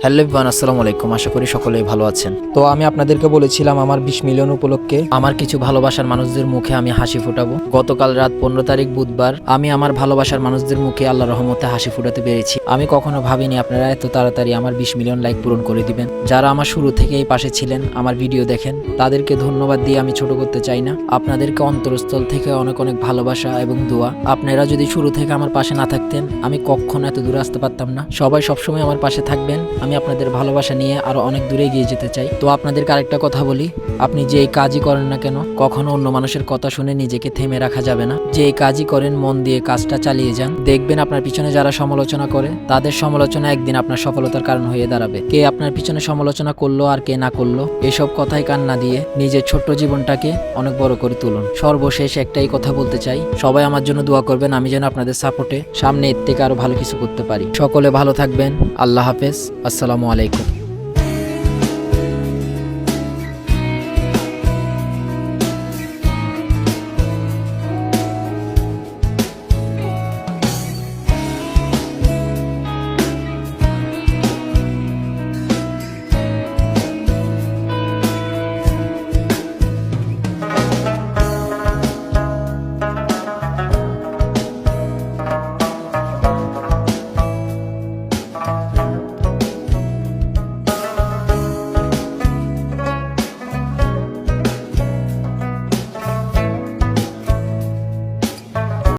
Hello everyone, আসসালামু আলাইকুম। আশা করি সকলেই ভালো আছেন। তো আমি আপনাদেরকে বলেছিলাম আমার 20 মিলিয়ন উপলক্ষে আমার কিছু ভালোবাসার মানুষদের মুখে আমি হাসি ফোটাবো। গতকাল রাত 15 তারিখ বুধবার আমি আমার ভালোবাসার মানুষদের মুখে আল্লাহর রহমতে হাসি ফোটাতে পেরেছি। আমি কখনো ভাবিনি আপনারা এত তাড়াতাড়ি আমার 20 মিলিয়ন লাইক পূরণ করে দিবেন। যারা আমার শুরু থেকেই পাশে ছিলেন, আমার ভিডিও দেখেন, তাদেরকে ধন্যবাদ দিয়ে আমি ছোট করতে চাই না। আপনাদেরকে অন্তরস্থল থেকে অনেক অনেক ভালোবাসা এবং দোয়া। আপনারা যদি শুরু থেকে আমার পাশে না থাকতেন, আমি কখনো এত দূরে আসতে পারতাম না। সবাই সবসময় আমার পাশে থাকবেন। আমি আপনাদের ভালোবাসা নিয়ে আরো অনেক দূরে এগিয়ে যেতে চাই। তো আপনাদেরকে আরেকটা কথা বলি, আপনি যে এই কাজই করেন না কেন, কখনো অন্য মানুষের কথা শুনে নিজেকে থেমে রাখা যাবে না। যে এই কাজই করেন মন দিয়ে কাজটা চালিয়ে যান। দেখবেন আপনার পিছনে যারা সমালোচনা করে, তাদের সমালোচনা একদিন আপনার সফলতার কারণ হয়ে দাঁড়াবে। কে আপনার পিছনে সমালোচনা করলো আর কে না করলো, এসব কথায় কান না দিয়ে নিজের ছোট্ট জীবনটাকে অনেক বড় করে তুলুন। সর্বশেষ একটাই কথা বলতে চাই, সবাই আমার জন্য দোয়া করবেন, আমি যেন আপনাদের সাপোর্টে সামনে এর থেকে আরো ভালো কিছু করতে পারি। সকলে ভালো থাকবেন। আল্লাহ হাফেজ। আসসালামু আলাইকুম।